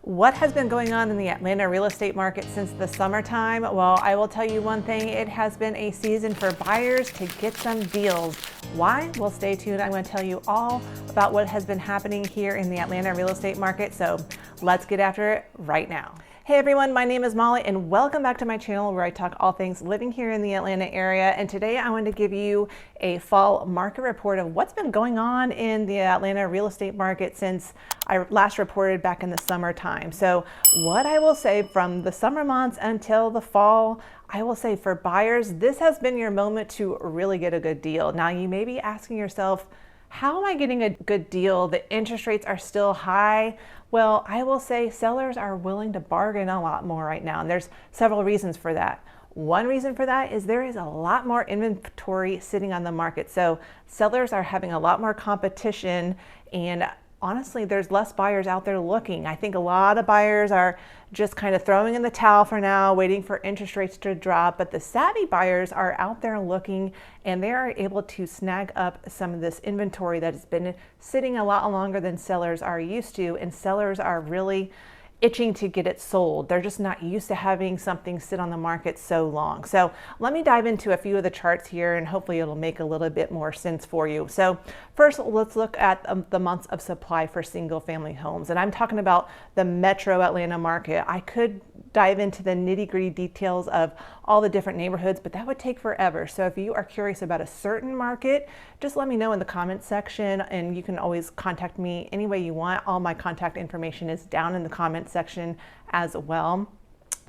What has been going on in the Atlanta real estate market since the summertime? Well, I will tell you one thing, it has been a season for buyers to get some deals. Why? Well, stay tuned. I'm going to tell you all about what has been happening here in the Atlanta real estate market. So let's get after it right now. Hey everyone, my name is Molly and welcome back to my channel where I talk all things living here in the Atlanta area. And today I want to give you a fall market report of what's been going on in the Atlanta real estate market since I last reported back in the summertime. So what I will say from the summer months until the fall, I will say for buyers, this has been your moment to really get a good deal. Now you may be asking yourself, how am I getting a good deal? The interest rates are still high. Well, I will say sellers are willing to bargain a lot more right now, and there's several reasons for that. One reason for that is there is a lot more inventory sitting on the market. So sellers are having a lot more competition, and honestly, there's less buyers out there looking. I think a lot of buyers are just kind of throwing in the towel for now, waiting for interest rates to drop. But the savvy buyers are out there looking, and they are able to snag up some of this inventory that has been sitting a lot longer than sellers are used to. And sellers are really itching to get it sold. They're just not used to having something sit on the market so long. So let me dive into a few of the charts here and hopefully it'll make a little bit more sense for you. So first, let's look at the months of supply for single family homes. And I'm talking about the metro Atlanta market. I could dive into the nitty-gritty details of all the different neighborhoods, but that would take forever. So if you are curious about a certain market, just let me know in the comments section, and you can always contact me any way you want. All my contact information is down in the comments section as well.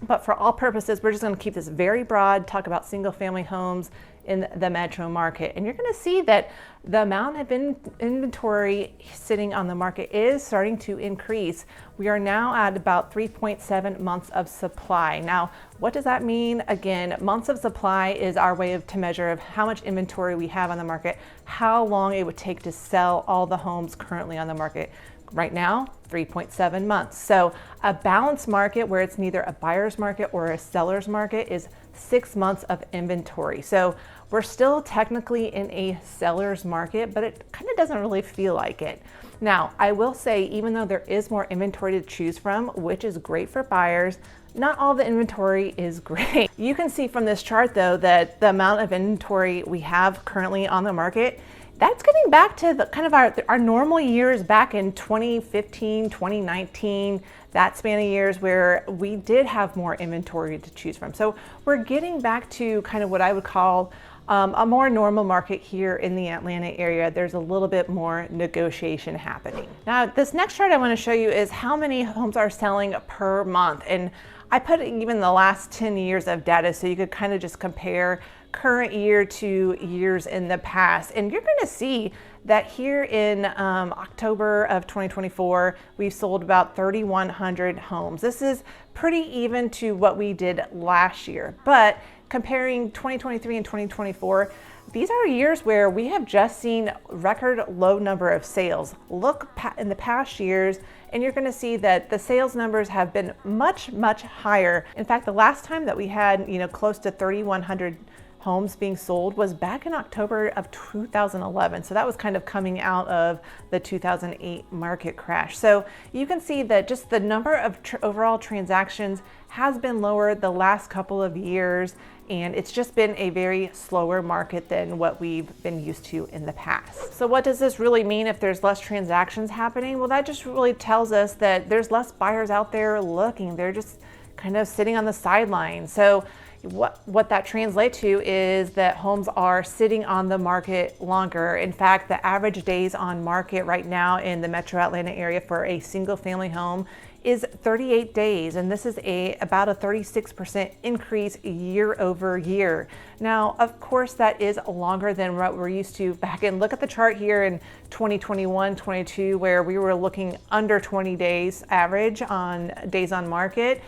But for all purposes, we're just going to keep this very broad, talk about single family homes in the metro market. And you're going to see that the amount of inventory sitting on the market is starting to increase. We are now at about 3.7 months of supply. Now, what does that mean? Again, months of supply is our way to measure of how much inventory we have on the market, how long it would take to sell all the homes currently on the market. Right now, 3.7 months. So a balanced market where it's neither a buyer's market or a seller's market is 6 months of inventory. So we're still technically in a seller's market, but it kind of doesn't really feel like it. Now, I will say, even though there is more inventory to choose from, which is great for buyers, not all the inventory is great. You can see from this chart though, that the amount of inventory we have currently on the market, that's getting back to the kind of our normal years back in 2015, 2019, that span of years where we did have more inventory to choose from. So we're getting back to kind of what I would call a more normal market here in the Atlanta area. There's a little bit more negotiation happening. Now, this next chart I want to show you is how many homes are selling per month. And I put even the last 10 years of data so you could kind of just compare current year to years in the past. And you're going to see that here in October of 2024, we've sold about 3,100 homes. This is pretty even to what we did last year. But comparing 2023 and 2024, these are years where we have just seen record low number of sales. Look in the past years, and you're going to see that the sales numbers have been much, much higher. In fact, the last time that we had, close to 3,100 homes being sold was back in October of 2011. So that was kind of coming out of the 2008 market crash. So you can see that just the number of overall transactions has been lower the last couple of years, and it's just been a very slower market than what we've been used to in the past. So what does this really mean if there's less transactions happening? Well, that just really tells us that there's less buyers out there looking. They're just kind of sitting on the sidelines. So what that translates to is that homes are sitting on the market longer. In fact, the average days on market right now in the metro Atlanta area for a single family home is 38 days. And this is about a 36% increase year over year. Now, of course, that is longer than what we're used to back in. Look at the chart here in 2021, 22, where we were looking under 20 days average on days on market.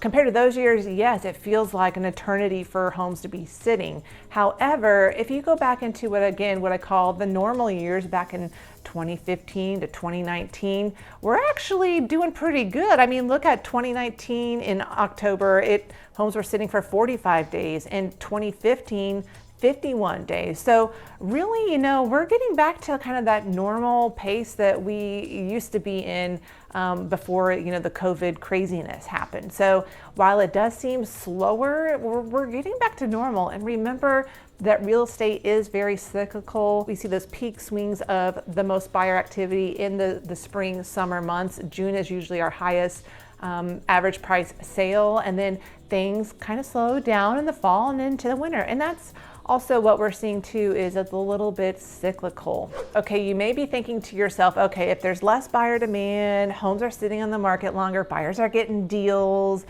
Compared to those years, yes, it feels like an eternity for homes to be sitting. However, if you go back into what I call the normal years back in 2015 to 2019, we're actually doing pretty good. I mean, look at 2019 in October, homes were sitting for 45 days. In 2015, 51 days. So really, we're getting back to kind of that normal pace that we used to be in before, the COVID craziness happened. So while it does seem slower, we're getting back to normal. And remember that real estate is very cyclical. We see those peak swings of the most buyer activity in the spring, summer months. June is usually our highest average price sale, and then things kind of slow down in the fall and into the winter. And that's also what we're seeing too, is it's a little bit cyclical. Okay, you may be thinking to yourself, okay, if there's less buyer demand, homes are sitting on the market longer, buyers are getting deals,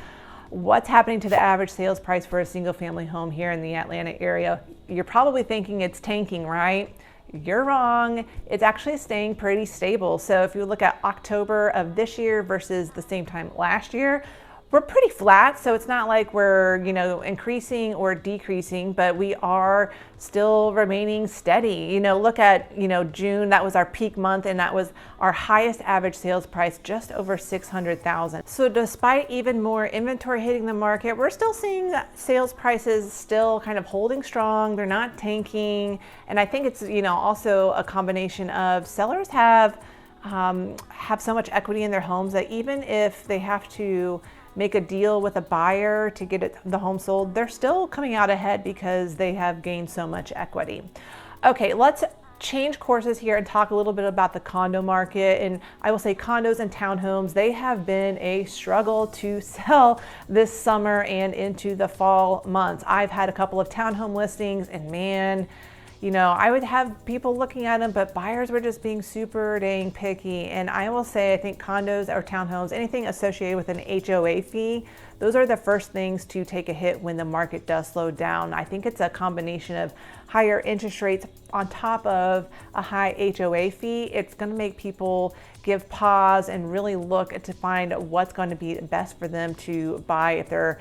what's happening to the average sales price for a single family home here in the Atlanta area? You're probably thinking it's tanking, right? You're wrong. It's actually staying pretty stable. So if you look at October of this year versus the same time last year, we're pretty flat. So it's not like we're, increasing or decreasing, but we are still remaining steady. Look at, June, that was our peak month, and that was our highest average sales price, just over $600,000. So despite even more inventory hitting the market, we're still seeing sales prices still kind of holding strong. They're not tanking. And I think it's, also a combination of sellers have so much equity in their homes that even if they have to make a deal with a buyer to get the home sold, they're still coming out ahead because they have gained so much equity. Okay, let's change courses here and talk a little bit about the condo market. And I will say condos and townhomes, they have been a struggle to sell this summer and into the fall months. I've had a couple of townhome listings, and man, I would have people looking at them, but buyers were just being super dang picky. And I will say, I think condos or townhomes, anything associated with an HOA fee, those are the first things to take a hit when the market does slow down. I think it's a combination of higher interest rates on top of a high HOA fee. It's going to make people give pause and really look to find what's going to be best for them to buy if they're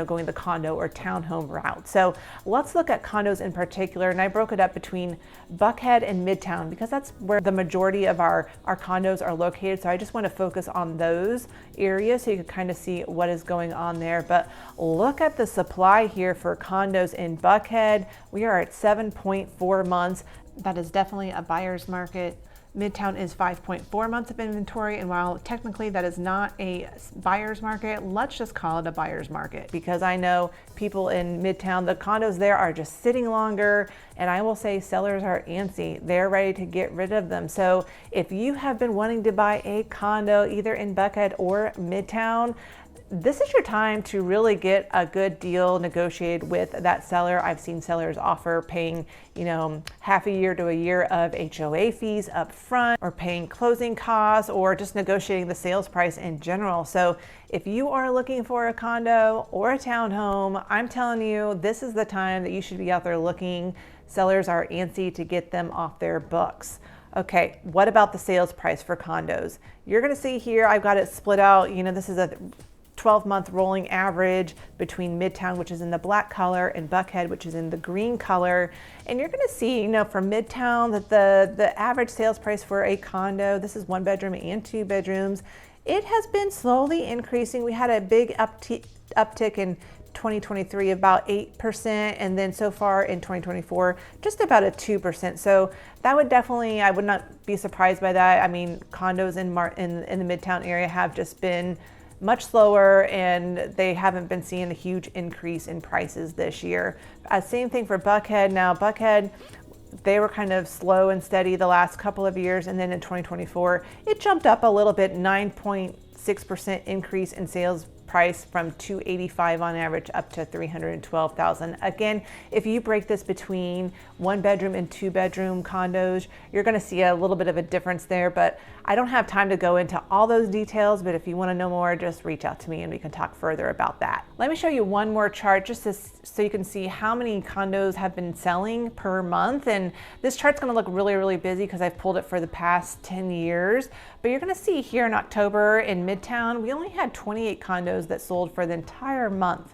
going the condo or townhome route. So let's look at condos in particular, and I broke it up between Buckhead and Midtown because that's where the majority of our condos are located. So I just want to focus on those areas so you can kind of see what is going on there. But look at the supply here for condos in Buckhead. We are at 7.4 months. That is definitely a buyer's market. Midtown is 5.4 months of inventory, and while technically that is not a buyer's market, let's just call it a buyer's market because I know people in Midtown, the condos there are just sitting longer, and I will say sellers are antsy. They're ready to get rid of them. So if you have been wanting to buy a condo either in Buckhead or Midtown, this is your time to really get a good deal negotiated with that seller. I've seen sellers offer paying, half a year to a year of HOA fees up front, or paying closing costs, or just negotiating the sales price in general. So if you are looking for a condo or a townhome, I'm telling you, this is the time that you should be out there looking. Sellers are antsy to get them off their books. Okay, what about the sales price for condos? You're gonna see here, I've got it split out. This is a 12-month rolling average between Midtown, which is in the black color, and Buckhead, which is in the green color. And you're going to see, for Midtown, that the average sales price for a condo, this is 1 bedroom and 2 bedrooms, it has been slowly increasing. We had a big uptick in 2023, about 8%, and then so far in 2024, just about a 2%. So that would definitely, I would not be surprised by that. I mean, condos in the Midtown area have just been much slower, and they haven't been seeing a huge increase in prices this year. Same thing for Buckhead. Now, Buckhead, they were kind of slow and steady the last couple of years, and then in 2024, it jumped up a little bit, 9.6% increase in sales price from $285 on average up to $312,000. Again, if you break this between 1 bedroom and 2 bedroom condos, you're going to see a little bit of a difference there, but I don't have time to go into all those details, but if you want to know more, just reach out to me and we can talk further about that. Let me show you one more chart just so you can see how many condos have been selling per month. And this chart's going to look really, really busy because I've pulled it for the past 10 years. But you're going to see here in October in Midtown, we only had 28 condos that sold for the entire month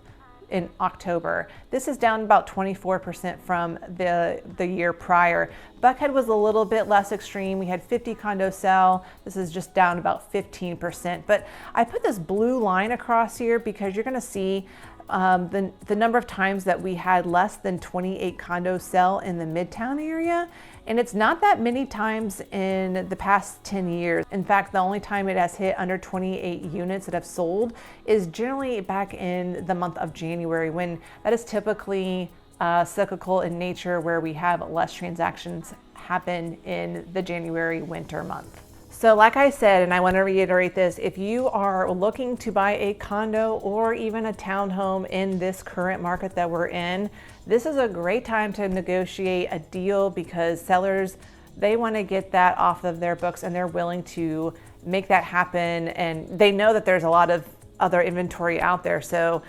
in October. This is down about 24% from the year prior. Buckhead was a little bit less extreme. We had 50 condos sell. This is just down about 15%. But I put this blue line across here because you're going to see the number of times that we had less than 28 condos sell in the Midtown area. And it's not that many times in the past 10 years. In fact, the only time it has hit under 28 units that have sold is generally back in the month of January, when that is typically cyclical in nature, where we have less transactions happen in the January winter month. So like I said, and I want to reiterate this, if you are looking to buy a condo or even a townhome in this current market that we're in, this is a great time to negotiate a deal, because sellers, they want to get that off of their books and they're willing to make that happen. And they know that there's a lot of other inventory out there. So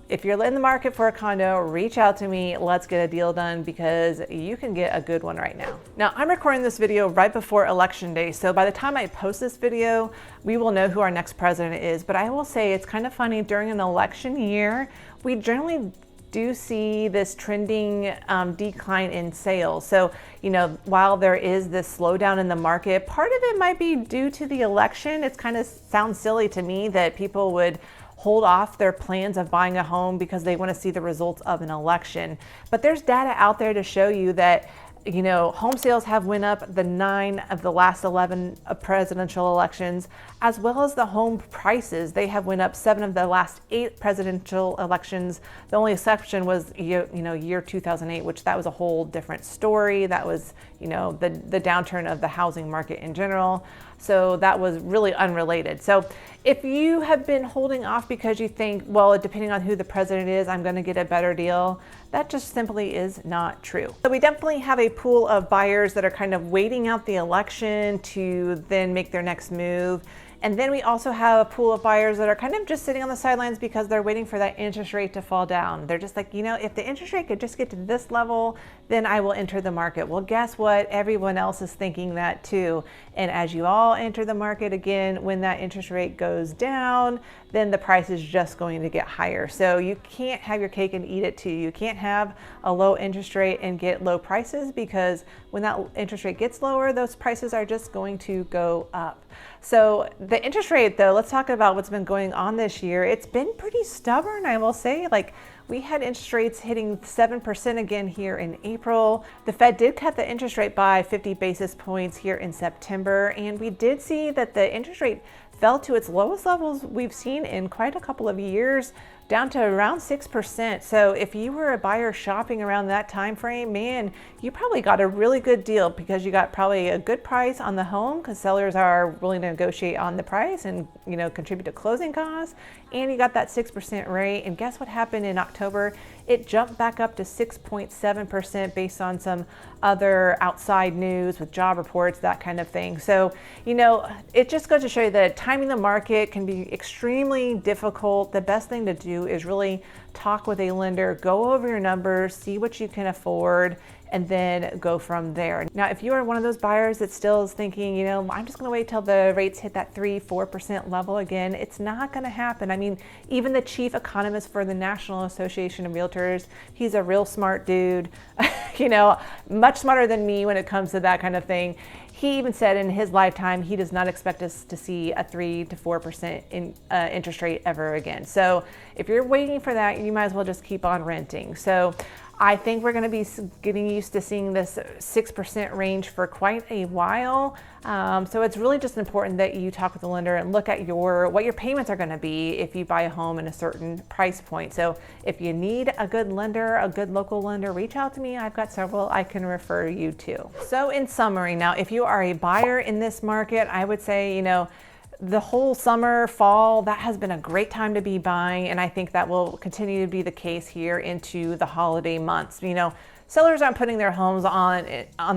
if you're in the market for a condo, reach out to me. Let's get a deal done, because you can get a good one right now. Now, I'm recording this video right before Election Day. So by the time I post this video, we will know who our next president is. But I will say it's kind of funny, during an election year, we generally do see this trending decline in sales. So, you know, while there is this slowdown in the market, part of it might be due to the election. It's kind of sounds silly to me that people would hold off their plans of buying a home because they want to see the results of an election. But there's data out there to show you that, you know, home sales have went up the 9 of the last 11 presidential elections, as well as the home prices. They have went up 7 of the last 8 presidential elections. The only exception was, year 2008, which that was a whole different story. That was, you know, the downturn of the housing market in general. So that was really unrelated. So if you have been holding off because you think, well, depending on who the president is, I'm going to get a better deal, that just simply is not true. So we definitely have a pool of buyers that are kind of waiting out the election to then make their next move. And then we also have a pool of buyers that are kind of just sitting on the sidelines because they're waiting for that interest rate to fall down. They're just like, you know, if the interest rate could just get to this level, then I will enter the market. Well, guess what? Everyone else is thinking that too. And as you all enter the market again, when that interest rate goes down, then the price is just going to get higher. So you can't have your cake and eat it too. You can't have a low interest rate and get low prices, because when that interest rate gets lower, those prices are just going to go up. So the interest rate, though, let's talk about what's been going on this year. It's been pretty stubborn, I will say. Like, we had interest rates hitting 7% again here in April. The Fed did cut the interest rate by 50 basis points here in September, and we did see that the interest rate fell to its lowest levels we've seen in quite a couple of years, down to around 6%. So if you were a buyer shopping around that time frame, man, you probably got a really good deal, because you got probably a good price on the home, because sellers are willing to negotiate on the price and, you know, contribute to closing costs. And you got that 6% rate. And guess what happened in October? It jumped back up to 6.7% based on some other outside news with job reports, that kind of thing. So, you know, it just goes to show you that timing the market can be extremely difficult. The best thing to do is really talk with a lender, go over your numbers, see what you can afford, and then go from there. Now, if you are one of those buyers that still is thinking, you know, I'm just gonna wait till the rates hit that 3-4% level again, it's not gonna happen. I mean, even the chief economist for the National Association of Realtors, he's a real smart dude, you know, much smarter than me when it comes to that kind of thing. He even said in his lifetime, he does not expect us to see a 3 to 4% interest rate ever again. So if you're waiting for that, you might as well just keep on renting. So I think we're going to be getting used to seeing this 6% range for quite a while. So it's really just important that you talk with the lender and look at what your payments are going to be if you buy a home in a certain price point. So if you need a good lender, a good local lender, reach out to me. I've got several I can refer you to. So in summary, now, if you are a buyer in this market, I would say, you know, the whole summer, fall, that has been a great time to be buying, and I think that will continue to be the case here into the holiday months. You know, sellers aren't putting their homes on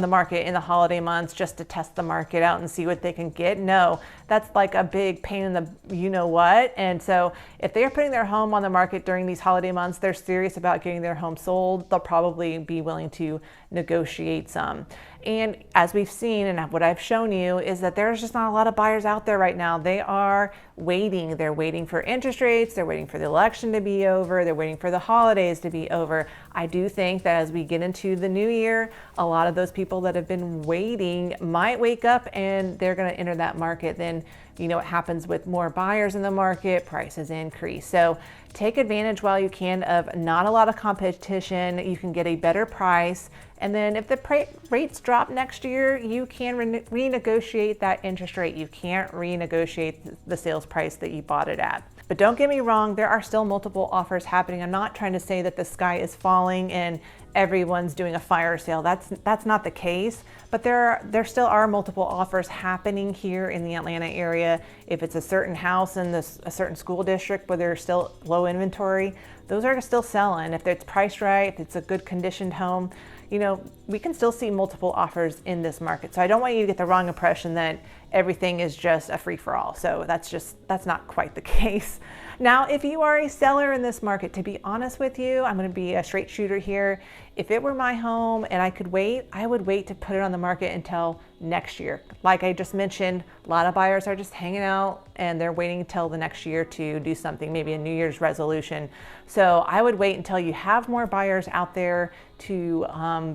the market in the holiday months just to test the market out and see what they can get. No, that's like a big pain in the you-know-what. And so if they're putting their home on the market during these holiday months, they're serious about getting their home sold. They'll probably be willing to negotiate some. And as we've seen, and what I've shown you, is that there's just not a lot of buyers out there right now. They are waiting. They're waiting for interest rates. They're waiting for the election to be over. They're waiting for the holidays to be over. I do think that as we get into the new year, a lot of those people that have been waiting might wake up and they're going to enter that market. Then you know what happens with more buyers in the market, prices increase. So take advantage while you can of not a lot of competition. You can get a better price. And then if the rates drop next year, you can renegotiate that interest rate. You can't renegotiate the sales price that you bought it at. But don't get me wrong, there are still multiple offers happening. I'm not trying to say that the sky is falling and everyone's doing a fire sale. That's not the case, but there still are multiple offers happening here in the Atlanta area. If it's a certain house in a certain school district where there's still low inventory, those are still selling. If it's priced right, if it's a good conditioned home, you know, we can still see multiple offers in this market. So I don't want you to get the wrong impression that everything is just a free-for-all. So that's not quite the case. Now, if you are a seller in this market, to be honest with you, I'm going to be a straight shooter here. If it were my home and I could wait, I would wait to put it on the market until next year. Like I just mentioned, a lot of buyers are just hanging out and they're waiting until the next year to do something, maybe a New Year's resolution. So I would wait until you have more buyers out there to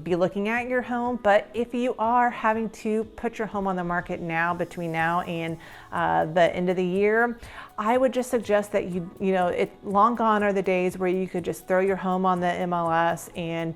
be looking at your home. But if you are having to put your home on the market now, between now and the end of the year, I would just suggest that long gone are the days where you could just throw your home on the MLS and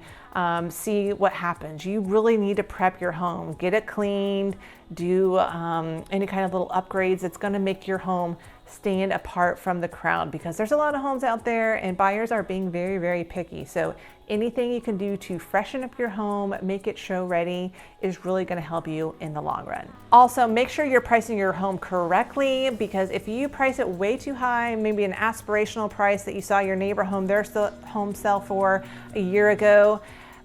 see what happens. You really need to prep your home, get it cleaned, do any kind of little upgrades that's going to make your home stand apart from the crowd, because there's a lot of homes out there and buyers are being very, very picky. So anything you can do to freshen up your home, make it show ready, is really going to help you in the long run. Also, make sure you're pricing your home correctly, because if you price it way too high, maybe an aspirational price that you saw your neighbor home sell for a year ago,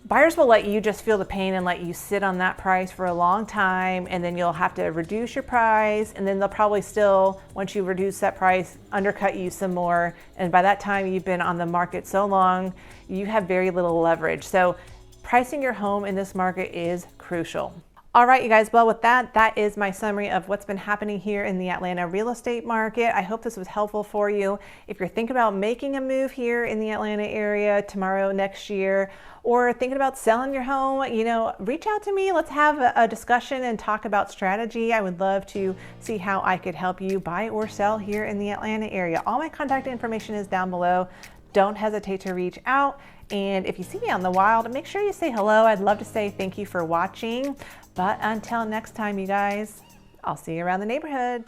buyers will let you just feel the pain and let you sit on that price for a long time, and then you'll have to reduce your price, and then they'll probably still, once you reduce that price, undercut you some more. And by that time, you've been on the market so long, you have very little leverage. So pricing your home in this market is crucial. All right, you guys, well, with that is my summary of what's been happening here in the Atlanta real estate market. I hope this was helpful for you. If you're thinking about making a move here in the Atlanta area tomorrow, next year, or thinking about selling your home, reach out to me. Let's have a discussion and talk about strategy. I would love to see how I could help you buy or sell here in the Atlanta area. All my contact information is down below. Don't hesitate to reach out. And if you see me on the wild, make sure you say hello. I'd love to say thank you for watching. But until next time, you guys, I'll see you around the neighborhood.